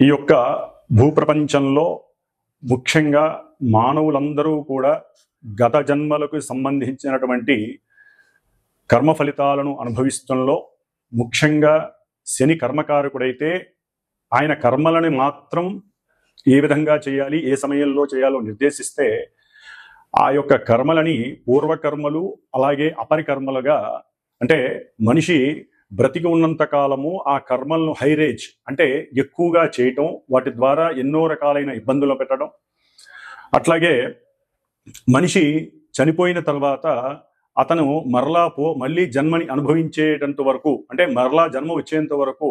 ఈ యొక్క భూప్రపంచంలో ముఖ్యంగా మానవులందరూ కూడా గత జన్మలకు సంబంధించినటువంటి కర్మ ఫలితాలను అనుభవిస్తుంలో ముఖ్యంగా శని కర్మకారకుడైతే ఆయన కర్మలని మాత్రం ఏ విధంగా చేయాలి, ఏ సమయంలో చేయాలో నిర్దేశిస్తే ఆ యొక్క కర్మలని పూర్వకర్మలు అలాగే అపరికర్మలుగా, అంటే మనిషి బ్రతికి ఉన్నంత కాలము ఆ కర్మలను హైరేజ్ అంటే ఎక్కువగా చేయటం, వాటి ద్వారా ఎన్నో రకాలైన ఇబ్బందులు పెట్టడం, అట్లాగే మనిషి చనిపోయిన తర్వాత అతను మళ్ళీ జన్మని అనుభవించేటంత వరకు, అంటే మరలా జన్మ వచ్చేంత వరకు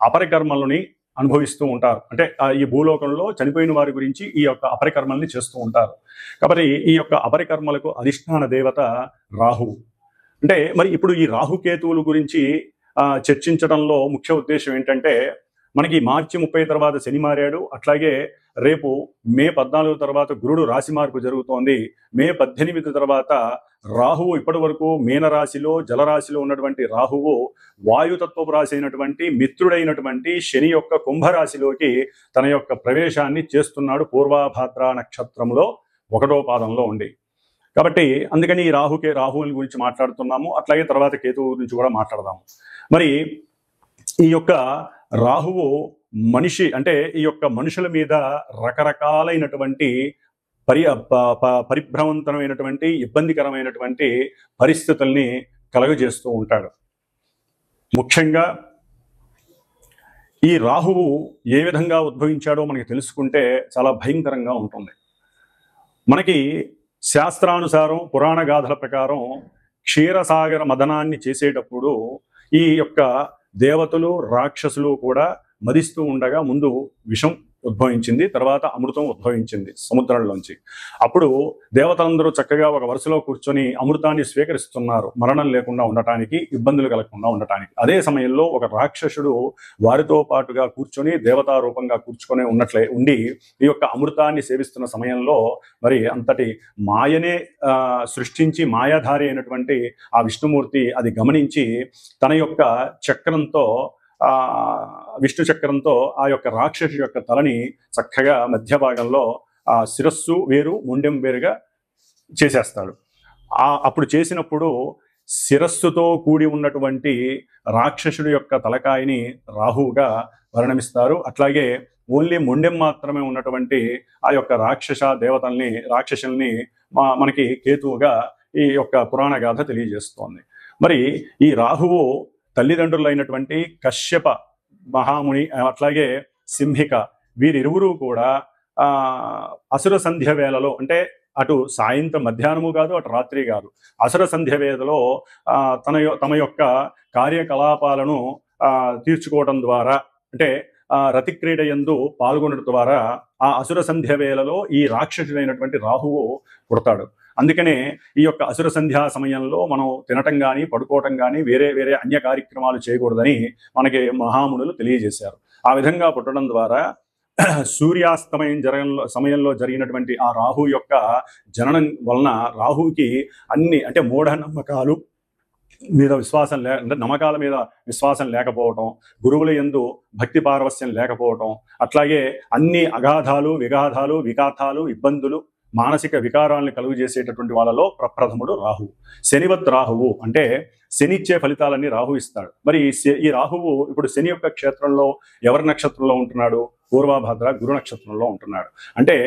అపరికర్మలని అనుభవిస్తూ ఉంటారు. అంటే ఈ భూలోకంలో చనిపోయిన వారి గురించి ఈ యొక్క అపరికర్మల్ని చేస్తూ ఉంటారు. కాబట్టి ఈ యొక్క అపరికర్మలకు అధిష్టాన దేవత రాహువు. అంటే మరి ఇప్పుడు ఈ రాహుకేతువుల గురించి చర్చించడంలో ముఖ్య ఉద్దేశం ఏంటంటే, మనకి మార్చి 30 తర్వాత శని మారాడు, అట్లాగే రేపు మే 14 తర్వాత గురుడు రాశి మార్పు జరుగుతోంది. మే 18 తర్వాత రాహువు ఇప్పటి వరకు మీనరాశిలో జలరాశిలో ఉన్నటువంటి రాహువు వాయుతత్వపు రాశి అయినటువంటి మిత్రుడైనటువంటి శని యొక్క కుంభరాశిలోకి తన యొక్క ప్రవేశాన్ని చేస్తున్నాడు పూర్వభాద్ర నక్షత్రంలో 1వ పాదంలో ఉండి. కాబట్టి అందుకని ఈ రాహువుల గురించి మాట్లాడుతున్నాము. అట్లాగే తర్వాత కేతువు గురించి కూడా మాట్లాడదాము. మరి ఈ యొక్క రాహువు మనిషి అంటే ఈ యొక్క మనుషుల మీద రకరకాలైనటువంటి పరిభ్రమంతమైనటువంటి ఇబ్బందికరమైనటువంటి పరిస్థితుల్ని కలుగజేస్తూ ఉంటాడు. ముఖ్యంగా ఈ రాహువు ఏ విధంగా ఉద్భవించాడో మనకి తెలుసుకుంటే చాలా భయంకరంగా ఉంటుంది. మనకి శాస్త్రానుసారం పురాణ గాథల ప్రకారం క్షీరసాగర మదనాన్ని చేసేటప్పుడు ఈ యొక్క దేవతలు రాక్షసులు కూడా మదిస్తూ ఉండగా ముందు విషం ఉద్భవించింది, తర్వాత అమృతం ఉద్భవించింది సముద్రంలోంచి. అప్పుడు దేవతలందరూ చక్కగా ఒక వరుసలో కూర్చొని అమృతాన్ని స్వీకరిస్తున్నారు, మరణం లేకుండా ఉండటానికి, ఇబ్బందులు కలగకుండా ఉండటానికి. అదే సమయంలో ఒక రాక్షసుడు వారితో పాటుగా కూర్చొని దేవతా రూపంగా కూర్చుకొని ఉండి ఈ యొక్క అమృతాన్ని సేవిస్తున్న సమయంలో మరి అంతటి మాయనే సృష్టించి మాయాధారి అయినటువంటి ఆ విష్ణుమూర్తి అది గమనించి తన యొక్క చక్రంతో విష్ణు చక్రంతో ఆ యొక్క రాక్షసు యొక్క తలని చక్కగా మధ్య భాగంలో ఆ శిరస్సు వేరు మొండెం వేరుగా చేసేస్తాడు. అప్పుడు చేసినప్పుడు శిరస్సుతో కూడి ఉన్నటువంటి రాక్షసుడి యొక్క తలకాయని రాహువుగా పరిణమిస్తారు. అట్లాగే ఓన్లీ మొండెం మాత్రమే ఉన్నటువంటి ఆ యొక్క రాక్షసుల్ని మనకి కేతువుగా ఈ యొక్క పురాణ గాథ తెలియజేస్తోంది. మరి ఈ రాహువు తల్లిదండ్రులైనటువంటి కశ్యప మహాముని అట్లాగే సింహిక వీరిరువురు కూడా అసుర సంధ్య వేళలో, అంటే అటు సాయంత్రం మధ్యాహ్నము కాదు, అటు రాత్రి కాదు, అసుర సంధ్య వేళలో తమ యొక్క కార్యకలాపాలను తీర్చుకోవడం ద్వారా, అంటే రతిక్రీడ యందు పాల్గొనడం ద్వారా ఆ అసుర సంధ్య వేళలో ఈ రాక్షసుడైనటువంటి రాహువు పుడతాడు. అందుకనే ఈ యొక్క అసుర సంధ్యా సమయంలో మనం తినటం కానీ పడుకోవటం కానీ వేరే అన్య కార్యక్రమాలు చేయకూడదని మనకి మహామునులు తెలియజేశారు. ఆ విధంగా పుట్టడం ద్వారా సూర్యాస్తమయం సమయంలో జరిగినటువంటి ఆ రాహు యొక్క జననం వలన రాహుకి అన్ని, అంటే మూఢనమ్మకాలు మీద విశ్వాసం నమ్మకాల మీద విశ్వాసం లేకపోవటం, గురువుల యందు భక్తి పారవస్యం లేకపోవటం, అట్లాగే అన్ని అగాధాలు విగాధాలు వికాతాలు ఇబ్బందులు మానసిక వికారాలను కలుగు చేసేటటువంటి వాళ్ళలో ప్రప్రథముడు రాహువు. శనివత్ రాహువు అంటే శని ఇచ్చే ఫలితాలన్నీ రాహు ఇస్తాడు. మరి ఈ రాహువు ఇప్పుడు శని యొక్క క్షేత్రంలో ఎవరి నక్షత్రంలో ఉంటున్నాడు? పూర్వభాద్ర గురు నక్షత్రంలో ఉంటున్నాడు. అంటే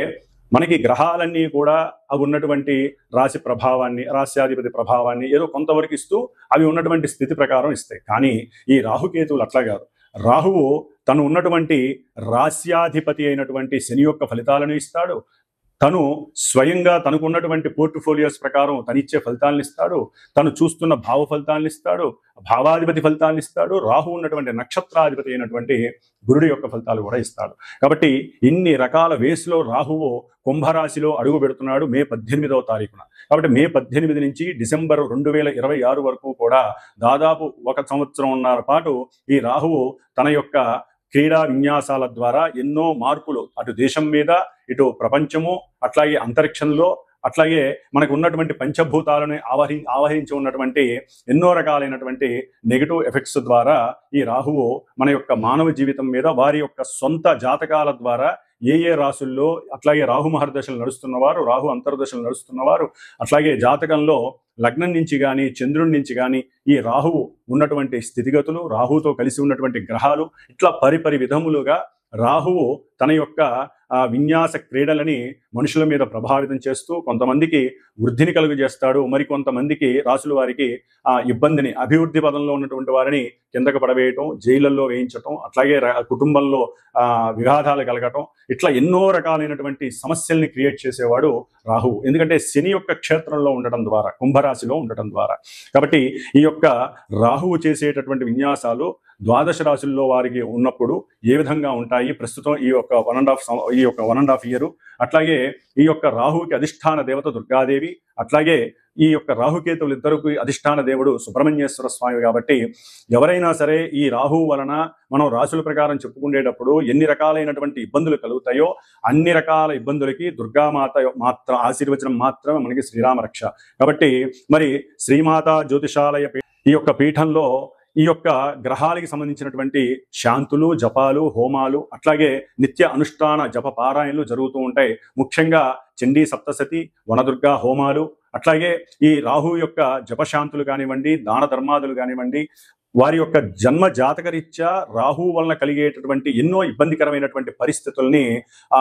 మనకి గ్రహాలన్నీ కూడా అవి ఉన్నటువంటి రాశి ప్రభావాన్ని, రాశ్యాధిపతి ప్రభావాన్ని ఏదో కొంతవరకు ఇస్తూ అవి ఉన్నటువంటి స్థితి ప్రకారం ఇస్తాయి. కానీ ఈ రాహుకేతువులు అట్లా కాదు. రాహువు తను ఉన్నటువంటి రాశ్యాధిపతి అయినటువంటి శని యొక్క ఫలితాలను ఇస్తాడు. తను స్వయంగా తనకున్నటువంటి పోర్ట్ఫోలియోస్ ప్రకారం తనిచ్చే ఫలితాలను ఇస్తాడు. తను చూస్తున్న భావ ఫలితాలను ఇస్తాడు, భావాధిపతి ఫలితాలను ఇస్తాడు. రాహు ఉన్నటువంటి నక్షత్రాధిపతి అయినటువంటి గురుడి యొక్క ఫలితాలు కూడా ఇస్తాడు. కాబట్టి ఇన్ని రకాల వేసులో రాహువు కుంభరాశిలో అడుగు పెడుతున్నాడు మే 18వ తారీఖున. కాబట్టి మే 18 నుంచి డిసెంబర్ 2026 వరకు కూడా దాదాపు 1 సంవత్సరంన్నర పాటు ఈ రాహువు తన యొక్క క్రీడా విన్యాసాల ద్వారా ఎన్నో మార్పులు అటు దేశం మీద, ఇటు ప్రపంచము, అట్లాగే అంతరిక్షంలో అట్లాగే మనకు ఉన్నటువంటి పంచభూతాలను ఆవహించి ఉన్నటువంటి ఎన్నో రకాలైనటువంటి నెగిటివ్ ఎఫెక్ట్స్ ద్వారా ఈ రాహువు మన యొక్క మానవ జీవితం మీద వారి యొక్క సొంత జాతకాల ద్వారా ఏ రాసుల్లో, అట్లాగే రాహు మహర్దశలు నడుస్తున్నవారు, రాహు అంతర్దశలు నడుస్తున్నవారు, అట్లాగే జాతకంలో లగ్నం నుంచి కానీ చంద్రుడి నుంచి కానీ ఈ రాహువు ఉన్నటువంటి స్థితిగతులు, రాహుతో కలిసి ఉన్నటువంటి గ్రహాలు, ఇట్లా పరిపరి విధములుగా రాహువు తన యొక్క విన్యాస క్రీడలని మనుషుల మీద ప్రభావితం చేస్తూ కొంతమందికి వృద్ధిని కలుగజేస్తాడు, మరి కొంతమందికి రాసుల వారికి ఇబ్బందిని, అభివృద్ధి పదంలో ఉన్నటువంటి వారిని కిందకు పడవేయటం, జైళ్ళల్లో వేయించటం, అట్లాగే కుటుంబంలో విఘాతాలు కలగటం, ఇట్లా ఎన్నో రకాలైనటువంటి సమస్యల్ని క్రియేట్ చేసేవాడు రాహువు. ఎందుకంటే శని యొక్క క్షేత్రంలో ఉండటం ద్వారా, కుంభరాశిలో ఉండటం ద్వారా. కాబట్టి ఈ యొక్క రాహువు చేసేటటువంటి విన్యాసాలు ద్వాదశ రాశుల్లో వారికి ఉన్నప్పుడు ఏ విధంగా ఉంటాయి ప్రస్తుతం ఈ యొక్క 1.5 ఇయర్. అట్లాగే ఈ యొక్క రాహువుకి అధిష్టాన దేవత దుర్గాదేవి, అట్లాగే ఈ యొక్క రాహుకేతువులు ఇద్దరికి అధిష్టాన దేవుడు సుబ్రహ్మణ్యేశ్వర స్వామి. కాబట్టి ఎవరైనా సరే ఈ రాహువు వలన మనం రాశుల ప్రకారం చెప్పుకునేటప్పుడు ఎన్ని రకాలైనటువంటి ఇబ్బందులు కలుగుతాయో అన్ని రకాల ఇబ్బందులకి దుర్గామాత మాత్రం ఆశీర్వచనం మాత్రమే మనకి శ్రీరామ రక్ష. కాబట్టి మరి శ్రీమాత జ్యోతిషాలయ ఈ యొక్క పీఠంలో ఈ యొక్క గ్రహాలకి సంబంధించినటువంటి శాంతులు, జపాలు, హోమాలు, అట్లాగే నిత్య అనుష్ఠాన జప పారాయణలు జరుగుతూ ఉంటాయి. ముఖ్యంగా చండీ సప్తశతి, వనదుర్గా హోమాలు, అట్లాగే ఈ రాహు యొక్క జపశాంతులు కానివ్వండి, దాన ధర్మాదులు కానివ్వండి, వారి యొక్క జన్మ జాతకరీత్యా రాహు వలన కలిగేటటువంటి ఎన్నో ఇబ్బందికరమైనటువంటి పరిస్థితుల్ని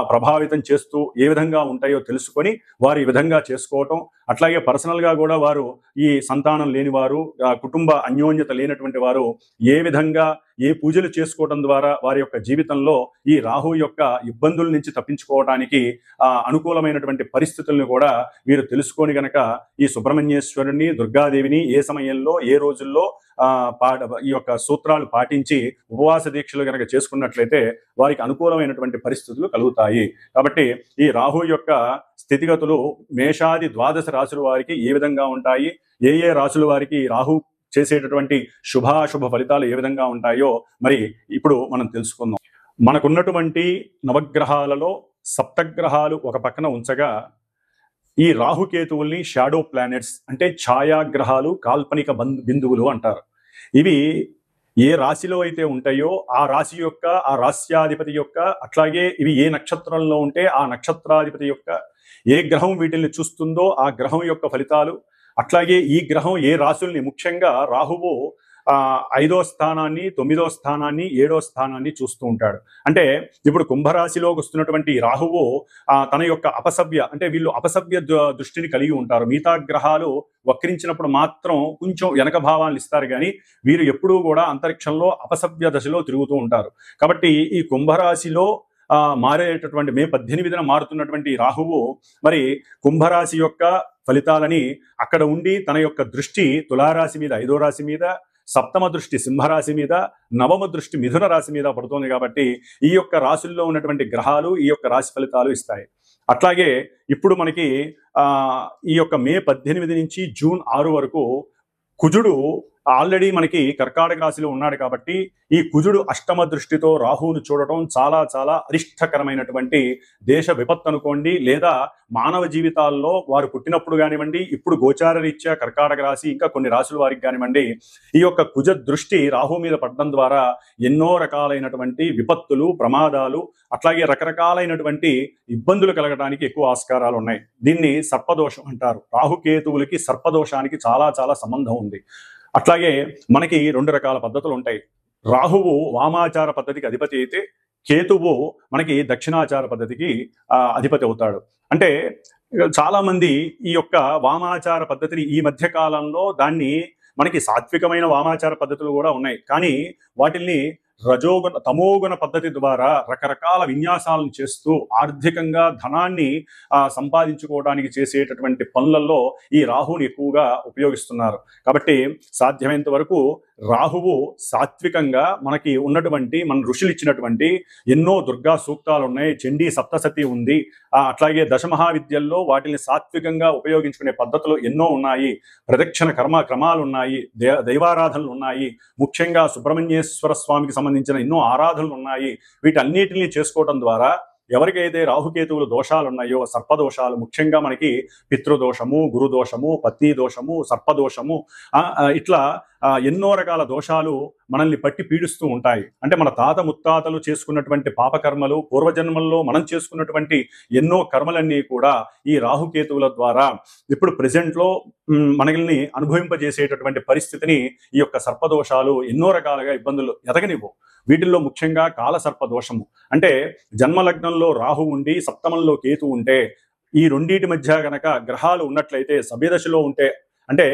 ప్రభావితం చేస్తూ ఏ విధంగా ఉంటాయో తెలుసుకొని వారు ఈ విధంగా చేసుకోవటం, అట్లాగే పర్సనల్గా కూడా వారు ఈ సంతానం లేనివారు, కుటుంబ అన్యోన్యత లేనటువంటి వారు ఏ విధంగా ఏ పూజలు చేసుకోవడం ద్వారా వారి యొక్క జీవితంలో ఈ రాహు యొక్క ఇబ్బందుల నుంచి తప్పించుకోవడానికి అనుకూలమైనటువంటి పరిస్థితులను కూడా వీరు తెలుసుకొని గనక ఈ సుబ్రహ్మణ్యేశ్వరుని, దుర్గాదేవిని ఏ సమయంలో ఏ రోజుల్లో ఈ యొక్క సూత్రాలు పాటించి ఉపవాస దీక్షలు గనక చేసుకున్నట్లయితే వారికి అనుకూలమైనటువంటి పరిస్థితులు కలుగుతాయి. కాబట్టి ఈ రాహు యొక్క స్థితిగతులు మేషాది ద్వాదశ రాశుల వారికి ఏ విధంగా ఉంటాయి, ఏ రాశుల వారికి రాహు చేసేటటువంటి శుభాశుభ ఫలితాలు ఏ విధంగా ఉంటాయో మరి ఇప్పుడు మనం తెలుసుకుందాం. మనకున్నటువంటి నవగ్రహాలలో సప్తగ్రహాలు ఒక పక్కన ఉంచగా ఈ రాహుకేతువుల్ని షాడో ప్లానెట్స్ అంటే ఛాయాగ్రహాలు, కాల్పనిక బిందువులు అంటారు. ఇవి ఏ రాశిలో అయితే ఉంటాయో ఆ రాశి యొక్క, ఆ రాశ్యాధిపతి యొక్క, అట్లాగే ఇవి ఏ నక్షత్రంలో ఉంటే ఆ నక్షత్రాధిపతి యొక్క, ఏ గ్రహం వీటిని చూస్తుందో ఆ గ్రహం యొక్క ఫలితాలు, అట్లాగే ఈ గ్రహం ఏ రాశుల్ని, ముఖ్యంగా రాహువు 5వ స్థానాన్ని, 9వ స్థానాన్ని, 7వ స్థానాన్ని చూస్తూ ఉంటాడు. అంటే ఇప్పుడు కుంభరాశిలోకి వస్తున్నటువంటి రాహువు తన యొక్క అపసవ్య, అంటే వీళ్ళు అపసవ్య దృష్టిని కలిగి ఉంటారు. మిగతా గ్రహాలు వక్రించినప్పుడు మాత్రం కొంచెం వెనక భావాలను ఇస్తారు, కానీ వీరు ఎప్పుడూ కూడా అంతరిక్షంలో అపసవ్య దశలో తిరుగుతూ ఉంటారు. కాబట్టి ఈ కుంభరాశిలో మారేటటువంటి మే 18న మారుతున్నటువంటి రాహువు మరి కుంభరాశి యొక్క ఫలితాలని అక్కడ ఉండి తన యొక్క దృష్టి తులారాశి మీద, 5వ రాశి మీద, సప్తమ దృష్టి సింహరాశి మీద, నవమ దృష్టి మిథున రాశి మీద పడుతోంది. కాబట్టి ఈ యొక్క రాశుల్లో ఉన్నటువంటి గ్రహాలు ఈ యొక్క రాశి ఫలితాలు ఇస్తాయి. అట్లాగే ఇప్పుడు మనకి ఈ యొక్క మే 18 నుంచి జూన్ 6 వరకు కుజుడు ఆల్రెడీ మనకి కర్కాటక రాశిలో ఉన్నాడు. కాబట్టి ఈ కుజుడు అష్టమ దృష్టితో రాహువును చూడటం చాలా చాలా అరిష్టకరమైనటువంటి దేశ విపత్తు అనుకోండి, లేదా మానవ జీవితాల్లో వారు పుట్టినప్పుడు కానివ్వండి, ఇప్పుడు గోచార రీత్యా కర్కాటక రాశి ఇంకా కొన్ని రాశుల వారికి కానివ్వండి, ఈ యొక్క కుజ దృష్టి రాహు మీద పడడం ద్వారా ఎన్నో రకాలైనటువంటి విపత్తులు, ప్రమాదాలు, అట్లాగే రకరకాలైనటువంటి ఇబ్బందులు కలగడానికి ఎక్కువ ఆస్కారాలు ఉన్నాయి. దీన్ని సర్పదోషం అంటారు. రాహుకేతువులకి సర్పదోషానికి చాలా చాలా సంబంధం ఉంది. అట్లాగే మనకి 2 రకాల పద్ధతులు ఉంటాయి. రాహువు వామాచార పద్ధతికి అధిపతి అయితే కేతువు మనకి దక్షిణాచార పద్ధతికి అధిపతి అవుతాడు. అంటే చాలా మంది ఈ యొక్క వామాచార పద్ధతిని ఈ మధ్య కాలంలో దాన్ని మనకి సాత్వికమైన వామాచార పద్ధతులు కూడా ఉన్నాయి, కానీ వాటిల్ని రజోగుణ తమోగుణ పద్ధతి ద్వారా రకరకాల విన్యాసాలను చేస్తూ ఆర్థికంగా ధనాన్ని సంపాదించుకోవడానికి చేసేటటువంటి పనులలో ఈ రాహుని ఎక్కువగా ఉపయోగిస్తున్నారు. కాబట్టి సాధ్యమైనంత వరకు రాహువు సాత్వికంగా మనకి ఉన్నటువంటి మన ఋషులు ఇచ్చినటువంటి ఎన్నో దుర్గా సూక్తాలు ఉన్నాయి, చండీ సప్తశతి ఉంది, అట్లాగే దశమహావిద్యల్లో వాటిని సాత్వికంగా ఉపయోగించుకునే పద్ధతులు ఎన్నో ఉన్నాయి, ప్రదక్షిణ క్రమాలు ఉన్నాయి, దైవారాధనలు ఉన్నాయి, ముఖ్యంగా సుబ్రహ్మణ్యేశ్వర స్వామికి సంబంధించిన ఎన్నో ఆరాధనలు ఉన్నాయి. వీటన్నిటిని చేసుకోవడం ద్వారా ఎవరికైతే రాహుకేతువులు దోషాలు ఉన్నాయో, సర్పదోషాలు, ముఖ్యంగా మనకి పితృదోషము, గురుదోషము, పత్ని దోషము, సర్పదోషము, ఇట్లా ఎన్నో రకాల దోషాలు మనల్ని పట్టి పీడిస్తూ ఉంటాయి. అంటే మన తాత ముత్తాతలు చేసుకున్నటువంటి పాపకర్మలు, పూర్వజన్మల్లో మనం చేసుకున్నటువంటి ఎన్నో కర్మలన్నీ కూడా ఈ రాహుకేతువుల ద్వారా ఇప్పుడు ప్రెజెంట్లో మనల్ని అనుభవింపజేసేటటువంటి పరిస్థితిని ఈ యొక్క సర్పదోషాలు ఎన్నో రకాలుగా ఇబ్బందులు ఎదగనివ్వు. వీటిల్లో ముఖ్యంగా కాల సర్పదోషము అంటే జన్మలగ్నంలో రాహు ఉండి సప్తమంలో కేతు ఉంటే, ఈ రెండింటి మధ్య గనక గ్రహాలు ఉన్నట్లయితే, సభ్యదశలో ఉంటే, అంటే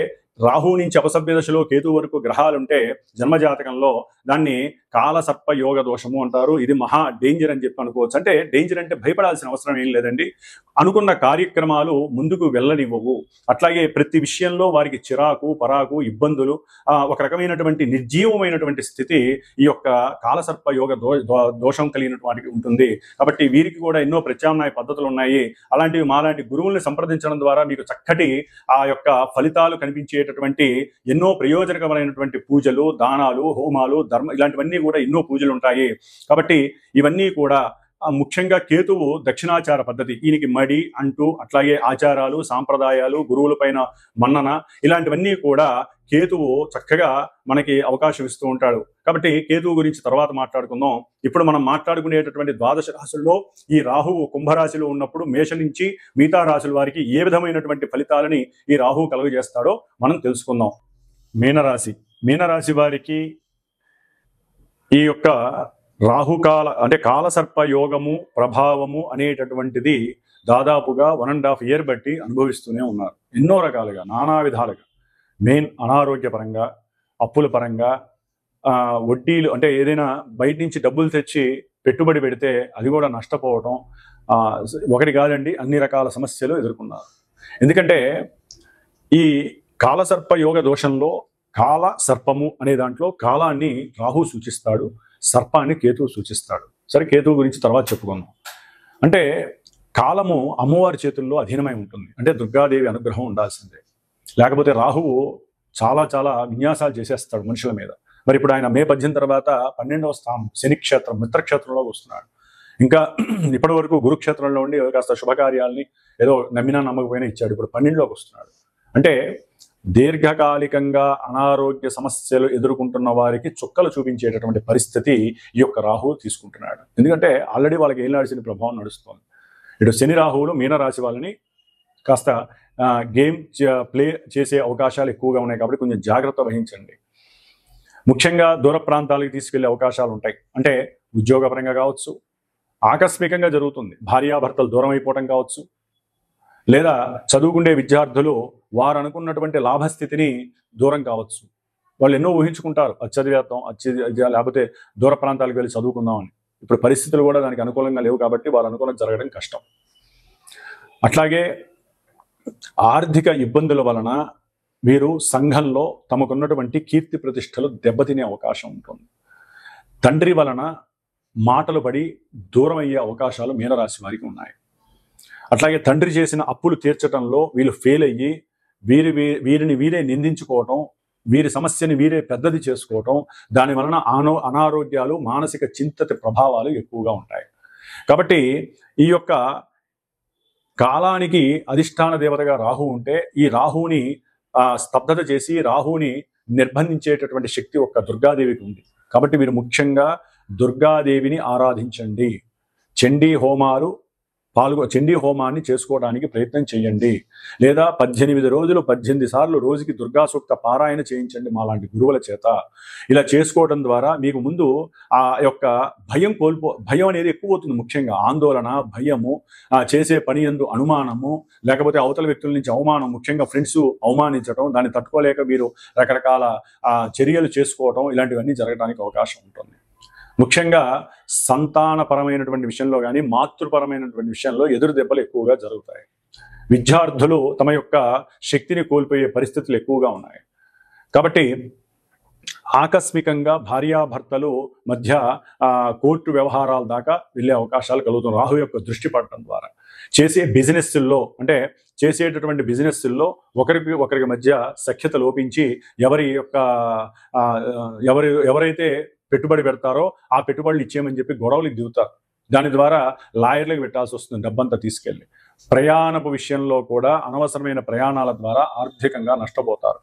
రాహు నుంచి అపసభ్య దశలో కేతు వరకు గ్రహాలుంటే జన్మజాతకంలో దాన్ని కాలసర్ప యోగ దోషము అంటారు. ఇది మహా డేంజర్ అని చెప్పి అనుకోవచ్చు. అంటే డేంజర్ అంటే భయపడాల్సిన అవసరం ఏం లేదండి. అనుకున్న కార్యక్రమాలు ముందుకు వెళ్ళనివ్వవు. అట్లాగే ప్రతి విషయంలో వారికి చిరాకు, పరాకు, ఇబ్బందులు, ఒక రకమైనటువంటి నిర్జీవమైనటువంటి స్థితి ఈ యొక్క కాలసర్ప యోగ దోషం కలిగినటువంటి ఉంటుంది. కాబట్టి వీరికి కూడా ఎన్నో ప్రత్యామ్నాయ పద్ధతులు ఉన్నాయి. అలాంటివి మాలాంటి గురువుల్ని సంప్రదించడం ద్వారా మీకు చక్కటి ఆ యొక్క ఫలితాలు కనిపించేటటువంటి ఎన్నో ప్రయోజనకరమైనటువంటి పూజలు, దానాలు, హోమాలు, ధర్మ ఇలాంటివన్నీ కూడా ఎన్నో పూజలు ఉంటాయి. కాబట్టి ఇవన్నీ కూడా ముఖ్యంగా కేతువు దక్షిణాచార పద్ధతి, ఈయనకి మడి అంటూ, అట్లాగే ఆచారాలు, సాంప్రదాయాలు, గురువుల పైన మన్నన, ఇలాంటివన్నీ కూడా కేతువు చక్కగా మనకి అవకాశం ఇస్తూ ఉంటాడు. కాబట్టి కేతువు గురించి తర్వాత మాట్లాడుకుందాం. ఇప్పుడు మనం మాట్లాడుకునేటటువంటి ద్వాదశ రాశుల్లో ఈ రాహువు కుంభరాశిలో ఉన్నప్పుడు మేష నుంచి మిగతా రాశుల వారికి ఏ విధమైనటువంటి ఫలితాలని ఈ రాహువు కలుగజేస్తాడో మనం తెలుసుకుందాం. మీనరాశి వారికి ఈ యొక్క రాహుకాల అంటే కాలసర్ప యోగము ప్రభావము అనేటటువంటిది దాదాపుగా 1.5 year బట్టి అనుభవిస్తూనే ఉన్నారు. ఎన్నో రకాలుగా, నానా విధాలుగా. మెయిన్ అనారోగ్యపరంగా, అప్పుల పరంగా, వడ్డీలు, అంటే ఏదైనా బయట నుంచి డబ్బులు తెచ్చి పెట్టుబడి పెడితే అది కూడా నష్టపోవటం, ఒకటి కాదండి, అన్ని రకాల సమస్యలు ఎదుర్కొన్నారు. ఎందుకంటే ఈ కాలసర్ప యోగ దోషంలో కాల సర్పము అనే దాంట్లో కాలాన్ని రాహు సూచిస్తాడు, సర్పాన్ని కేతువు సూచిస్తాడు. సరే, కేతువు గురించి తర్వాత చెప్పుకుందాం. అంటే కాలము అమ్మవారి చేతుల్లో అధీనమై ఉంటుంది. అంటే దుర్గాదేవి అనుగ్రహం ఉండాల్సిందే. లేకపోతే రాహువు చాలా చాలా విన్యాసాలు చేసేస్తాడు మనుషుల మీద. మరి ఇప్పుడు ఆయన మే 18 తర్వాత 12వ స్థానం శనిక్షేత్రం, మిత్రక్షేత్రంలోకి వస్తున్నాడు. ఇంకా ఇప్పటి వరకు గురుక్షేత్రంలో ఉండి కాస్త శుభకార్యాలని ఏదో నమ్మినా నమ్మకపోయినా ఇచ్చాడు. ఇప్పుడు 12లోకి వస్తున్నాడు. అంటే దీర్ఘకాలికంగా అనారోగ్య సమస్యలు ఎదుర్కొంటున్న వారికి చుక్కలు చూపించేటటువంటి పరిస్థితి ఈ యొక్క రాహువు తీసుకుంటున్నాడు. ఎందుకంటే ఆల్రెడీ వాళ్ళకి ఏం నడిచిన ప్రభావం నడుస్తుంది. ఇటు శని రాహువులు మీనరాశి వాళ్ళని కాస్త గేమ్ ప్లే చేసే అవకాశాలు ఎక్కువగా ఉన్నాయి. కాబట్టి కొంచెం జాగ్రత్త వహించండి. ముఖ్యంగా దూర ప్రాంతాలకు తీసుకెళ్లే అవకాశాలు ఉంటాయి. అంటే ఉద్యోగపరంగా కావచ్చు, ఆకస్మికంగా జరుగుతుంది. భార్యాభర్తలు దూరం అయిపోవటం కావచ్చు, లేదా చదువుకునే విద్యార్థులు వారు అనుకున్నటువంటి లాభస్థితిని దూరం కావచ్చు. వాళ్ళు ఎన్నో ఊహించుకుంటారు, అది చదివేద్దాం, లేకపోతే దూర ప్రాంతాలకు వెళ్ళి చదువుకుందామని. ఇప్పుడు పరిస్థితులు కూడా దానికి అనుకూలంగా లేవు కాబట్టి వారు అనుకున్నది జరగడం కష్టం. అట్లాగే ఆర్థిక ఇబ్బందుల వలన వీరు సంఘంలో తమకున్నటువంటి కీర్తి ప్రతిష్టలు దెబ్బతినే అవకాశం ఉంటుంది. తండ్రి వలన మాటలు పడి దూరం అయ్యే అవకాశాలు మీనరాశి వారికి ఉన్నాయి. అట్లాగే తండ్రి చేసిన అప్పులు తీర్చడంలో వీళ్ళు ఫెయిల్ అయ్యి వీరిని వీరే నిందించుకోవటం, వీరి సమస్యని వీరే పెద్దది చేసుకోవటం, దాని వలన అనారోగ్యాలు, మానసిక చింతతి ప్రభావాలు ఎక్కువగా ఉంటాయి. కాబట్టి ఈ యొక్క కాలానికి అధిష్టాన దేవతగా రాహు ఉంటే ఈ రాహుని స్తబ్దత చేసి రాహుని నిర్బంధించేటటువంటి శక్తి ఒక్క దుర్గాదేవికి ఉంది. కాబట్టి మీరు ముఖ్యంగా దుర్గాదేవిని ఆరాధించండి. చండీ హోమాన్ని చేసుకోవడానికి ప్రయత్నం చేయండి. లేదా 18 రోజులు 18 సార్లు రోజుకి దుర్గా సూక్త పారాయణ చేయించండి మాలాంటి గురువుల చేత. ఇలా చేసుకోవడం ద్వారా మీకు ముందు ఆ యొక్క భయం అనేది ఎక్కువ అవుతుంది. ముఖ్యంగా ఆందోళన, భయము, చేసే పని యందు అనుమానము, లేకపోతే అవతల వ్యక్తుల నుంచి అవమానం, ముఖ్యంగా ఫ్రెండ్స్ అవమానించడం, దాన్ని తట్టుకోలేక మీరు రకరకాల చర్యలు చేసుకోవడం, ఇలాంటివన్నీ జరగడానికి అవకాశం ఉంటుంది. ముఖ్యంగా సంతానపరమైనటువంటి విషయంలో కానీ మాతృపరమైనటువంటి విషయంలో ఎదురు దెబ్బలు ఎక్కువగా జరుగుతాయి. విద్యార్థులు తమ యొక్క శక్తిని కోల్పోయే పరిస్థితులు ఎక్కువగా ఉన్నాయి. కాబట్టి ఆకస్మికంగా భార్యాభర్తలు మధ్య కోర్టు వ్యవహారాల దాకా వెళ్ళే అవకాశాలు కలుగుతున్నాయి రాహు యొక్క దృష్టి పడటం ద్వారా. చేసేటటువంటి బిజినెస్ల్లో ఒకరికి మధ్య సఖ్యత లోపించి ఎవరైతే పెట్టుబడి పెడతారో ఆ పెట్టుబడులు ఇచ్చేయమని చెప్పి గొడవలకు దిగుతారు. దాని ద్వారా లాయర్లకు పెట్టాల్సి వస్తుంది డబ్బంతా తీసుకెళ్ళి. ప్రయాణపు విషయంలో కూడా అనవసరమైన ప్రయాణాల ద్వారా ఆర్థికంగా నష్టపోతారు.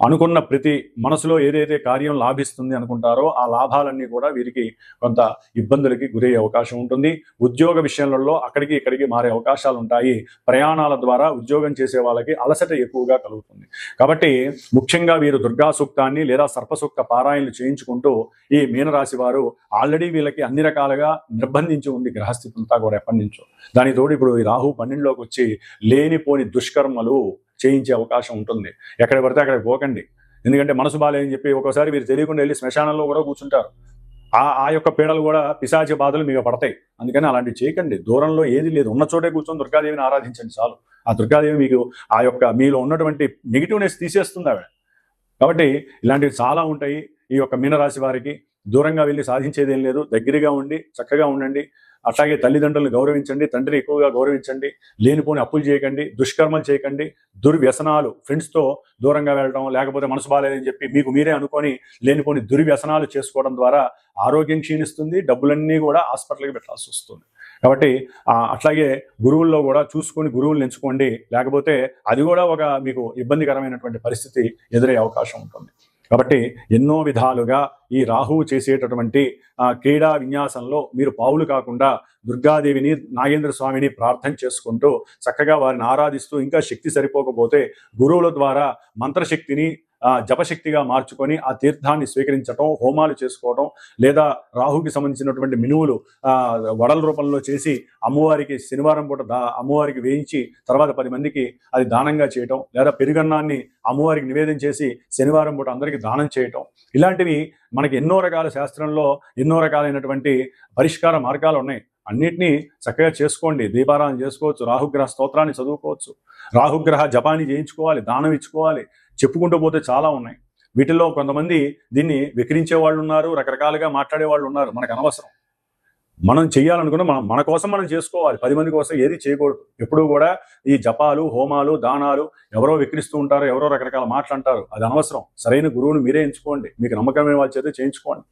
అనుకున్న ప్రతి మనసులో ఏదైతే కార్యం లాభిస్తుంది అనుకుంటారో ఆ లాభాలన్నీ కూడా వీరికి కొంత ఇబ్బందులకి గురయ్యే అవకాశం ఉంటుంది. ఉద్యోగ విషయాలలో అక్కడికి ఇక్కడికి మారే అవకాశాలు ఉంటాయి. ప్రయాణాల ద్వారా ఉద్యోగం చేసే వాళ్ళకి అలసట ఎక్కువగా కలుగుతుంది. కాబట్టి ముఖ్యంగా వీరు దుర్గా సూక్తాన్ని లేదా సర్పసూక్త పారాయణలు చేయించుకుంటూ ఈ మీనరాశి వారు ఆల్రెడీ వీళ్ళకి అన్ని రకాలుగా నిర్బంధించి ఉంది గ్రహస్థితి అంతా కూడా ఎప్పటి నుంచో. దాని తోడు ఇప్పుడు ఈ రాహు 12లోకి వచ్చి లేనిపోని దుష్కర్మలు చేయించే అవకాశం ఉంటుంది. ఎక్కడ పడితే అక్కడ పోకండి. ఎందుకంటే మనసు బాలేదని చెప్పి ఒక్కోసారి మీరు తెలియకుండా వెళ్ళి శ్మశానంలో కూడా కూర్చుంటారు. ఆ యొక్క పీడలు కూడా పిశాచ బాధలు మీకు పడతాయి. అందుకని అలాంటివి చేయకండి. దూరంలో ఏది లేదు, ఉన్న చోటే కూర్చొని దుర్గాదేవిని ఆరాధించండి చాలు. ఆ దుర్గాదేవి మీకు ఆ యొక్క మీలో ఉన్నటువంటి నెగిటివ్నెస్ తీసేస్తుంది ఆవిడ. కాబట్టి ఇలాంటివి చాలా ఉంటాయి. ఈ యొక్క మీనరాశి వారికి దూరంగా వెళ్ళి సాధించేదేం లేదు. దగ్గరగా ఉండి చక్కగా ఉండండి. అట్లాగే తల్లిదండ్రులను గౌరవించండి, తండ్రిని ఎక్కువగా గౌరవించండి, లేనిపోని అప్పులు చేయకండి, దుష్కర్మలు చేయకండి, దుర్వ్యసనాలు ఫ్రెండ్స్తో దూరంగా వెళ్ళడం, లేకపోతే మనసు బాలేదని చెప్పి మీకు మీరే అనుకొని లేనిపోని దుర్వ్యసనాలు చేసుకోవడం ద్వారా ఆరోగ్యం క్షీణిస్తుంది, డబ్బులన్నీ కూడా హాస్పిటల్కి పెట్టాల్సి వస్తుంది. కాబట్టి అట్లాగే గురువుల్లో కూడా చూసుకొని గురువులను ఎంచుకోండి, లేకపోతే అది కూడా ఒక మీకు ఇబ్బందికరమైనటువంటి పరిస్థితి ఎదురయ్యే అవకాశం ఉంటుంది. కాబట్టి ఎన్నో విధాలుగా ఈ రాహువు చేసేటటువంటి క్రీడా విన్యాసంలో మీరు పావులు కాకుండా దుర్గాదేవిని నాగేంద్ర స్వామిని ప్రార్థన చేసుకుంటూ చక్కగా వారిని ఆరాధిస్తూ, ఇంకా శక్తి సరిపోకపోతే గురువుల ద్వారా మంత్రశక్తిని జపశక్తిగా మార్చుకొని ఆ తీర్థాన్ని స్వీకరించడం, హోమాలు చేసుకోవడం, లేదా రాహుకి సంబంధించినటువంటి మినువులు వడల రూపంలో చేసి అమ్మవారికి శనివారం పూట అమ్మవారికి వేయించి తర్వాత 10 మందికి అది దానంగా చేయటం, లేదా పెరుగన్నాన్ని అమ్మవారికి నివేదన చేసి శనివారం పూట అందరికీ దానం చేయటం, ఇలాంటివి మనకి ఎన్నో రకాల శాస్త్రంలో ఎన్నో రకాలైనటువంటి పరిష్కార మార్గాలు ఉన్నాయి. అన్నిటినీ చక్కగా చేసుకోండి. దీపారాధన చేసుకోవచ్చు, రాహుగ్రహ స్తోత్రాన్ని చదువుకోవచ్చు, రాహుగ్రహ జపాన్ని చేయించుకోవాలి, దానం ఇచ్చుకోవాలి, చెప్పుకుంటూ పోతే చాలా ఉన్నాయి. వీటిల్లో కొంతమంది దీన్ని వికరించే వాళ్ళు ఉన్నారు, రకరకాలుగా మాట్లాడే వాళ్ళు ఉన్నారు. మనకు అనవసరం. మనం చేయాలనుకున్న మన కోసం మనం చేసుకోవాలి. 10 మంది కోసం ఏది చేయకూడదు. ఎప్పుడూ కూడా ఈ జపాలు, హోమాలు, దానాలు ఎవరో విక్రిస్తూ ఉంటారు, ఎవరో రకరకాల మాటలు అంటారు. అది అనవసరం. సరైన గురువుని మీరే ఎంచుకోండి, మీకు నమ్మకమైన వాళ్ళ చేత చేయించుకోండి.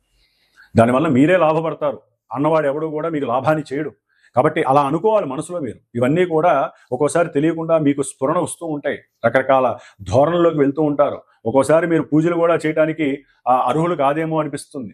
దానివల్ల మీరే లాభపడతారు. అన్నవాడు ఎవడు కూడా మీకు లాభాన్ని చేయడు. కాబట్టి అలా అనుకోవాలి మనసులో మీరు. ఇవన్నీ కూడా ఒక్కోసారి తెలియకుండా మీకు స్ఫురణ వస్తూ ఉంటాయి, రకరకాల ధోరణుల్లోకి వెళ్తూ ఉంటారు. ఒక్కోసారి మీరు పూజలు కూడా చేయడానికి అర్హులు కాదేమో అనిపిస్తుంది.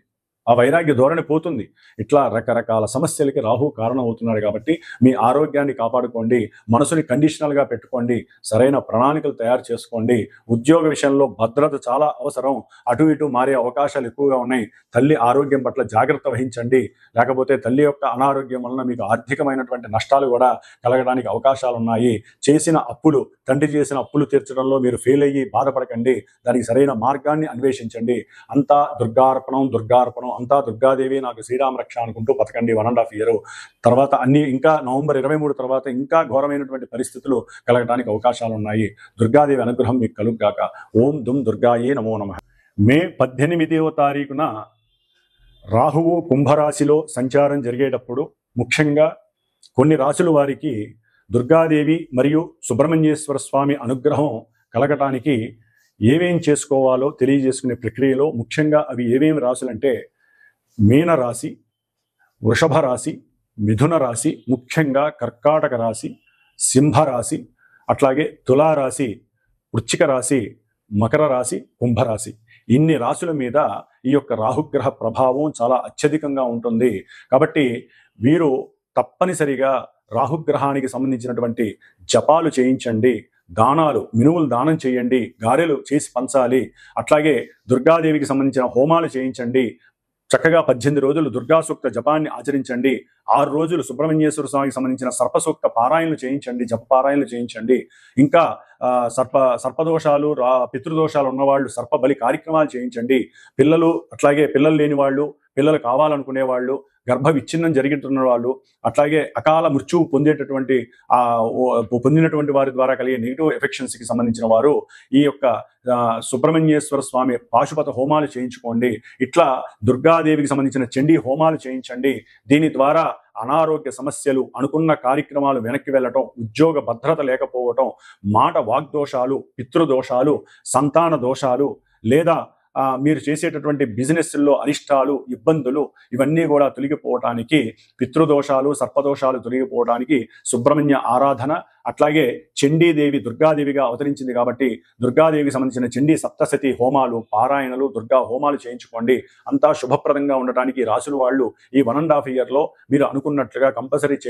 ఆ వైరాగ్య ధోరణి పోతుంది. ఇట్లా రకరకాల సమస్యలకి రాహు కారణం అవుతున్నాడు. కాబట్టి మీ ఆరోగ్యాన్ని కాపాడుకోండి, మనసుని కండిషనల్గా పెట్టుకోండి, సరైన ప్రణాళికలు తయారు చేసుకోండి. ఉద్యోగ విషయంలో భద్రత చాలా అవసరం. అటు ఇటు మారే అవకాశాలు ఎక్కువగా ఉన్నాయి. తల్లి ఆరోగ్యం పట్ల జాగ్రత్త వహించండి, లేకపోతే తల్లి యొక్క అనారోగ్యం వలన మీకు ఆర్థికమైనటువంటి నష్టాలు కూడా కలగడానికి అవకాశాలు ఉన్నాయి. చేసిన అప్పులు, తండ్రి చేసిన అప్పులు తీర్చడంలో మీరు ఫెయిల్ అయ్యి బాధపడకండి. దానికి సరైన మార్గాన్ని అన్వేషించండి. అంతా దుర్గార్పణం, దుర్గార్పణం, అంతా దుర్గాదేవి నాకు శ్రీరామ రక్ష అనుకుంటూ బతకండి 1.5 year. తర్వాత అన్ని ఇంకా నవంబర్ 23 తర్వాత ఇంకా ఘోరమైనటువంటి పరిస్థితులు కలగడానికి అవకాశాలు ఉన్నాయి. దుర్గాదేవి అనుగ్రహం మీకు కలుగుగాక. ఓం దుమ్ దుర్గాయే నమో నమః. మే 18వ తారీఖున రాహువు కుంభరాశిలో సంచారం జరిగేటప్పుడు ముఖ్యంగా కొన్ని రాశుల వారికి దుర్గాదేవి మరియు సుబ్రహ్మణ్యేశ్వర స్వామి అనుగ్రహం కలగటానికి ఏమేం చేసుకోవాలో తెలియజేసుకునే ప్రక్రియలో ముఖ్యంగా అవి ఏమేమి రాశులంటే మీనరాశి, వృషభ రాశి, మిథున రాశి, ముఖ్యంగా కర్కాటక రాశి, సింహరాశి, అట్లాగే తులారాశి, వృశ్చిక రాశి, మకర రాశి, కుంభరాశి. ఇన్ని రాశుల మీద ఈ యొక్క రాహుగ్రహ ప్రభావం చాలా అత్యధికంగా ఉంటుంది. కాబట్టి వీరు తప్పనిసరిగా రాహుగ్రహానికి సంబంధించినటువంటి జపాలు చేయించండి, దానాలు, మినువులు దానం చేయండి, గారెలు చేసి పంచాలి. అట్లాగే దుర్గాదేవికి సంబంధించిన హోమాలు చేయించండి. చక్కగా 18 రోజులు దుర్గా సూక్త జపాన్ని ఆచరించండి. 6 రోజులు సుబ్రహ్మణ్యేశ్వర స్వామికి సంబంధించిన సర్పసూక్త పారాయణలు చేయించండి, జప పారాయణలు చేయించండి. ఇంకా సర్పదోషాలు, పితృదోషాలు ఉన్నవాళ్ళు సర్ప బలి కార్యక్రమాలు చేయించండి. పిల్లలు, అట్లాగే పిల్లలు లేని వాళ్ళు, పిల్లలు కావాలనుకునే వాళ్ళు, గర్భ విచ్ఛిన్నం జరుగుతున్న వాళ్ళు, అట్లాగే అకాల మృత్యువు పొందినటువంటి వారి ద్వారా కలిగే నెగిటివ్ ఎఫెక్షన్స్కి సంబంధించిన వారు ఈ యొక్క సుబ్రహ్మణ్యేశ్వర స్వామి పాశుపత హోమాలు చేయించుకోండి. ఇట్లా దుర్గాదేవికి సంబంధించిన చండీ హోమాలు చేయించండి. దీని ద్వారా అనారోగ్య సమస్యలు, అనుకున్న కార్యక్రమాలు వెనక్కి వెళ్ళటం, ఉద్యోగ భద్రత లేకపోవటం, మాట వాగ్దోషాలు, పితృదోషాలు, సంతాన దోషాలు, లేదా మీరు చేసేటటువంటి బిజినెస్లో అరిష్టాలు, ఇబ్బందులు ఇవన్నీ కూడా తొలగిపోవడానికి, పితృదోషాలు, సర్పదోషాలు తొలగిపోవడానికి సుబ్రహ్మణ్య ఆరాధన, అట్లాగే చండీదేవి దుర్గాదేవిగా అవతరించింది కాబట్టి దుర్గాదేవికి సంబంధించిన చండీ సప్తశతి హోమాలు, పారాయణలు, దుర్గా హోమాలు చేయించుకోండి. అంతా శుభప్రదంగా ఉండటానికి రాసుల వాళ్ళు ఈ 1.5 yearలో మీరు అనుకున్నట్లుగా కంపల్సరీ చేయించుకోండి.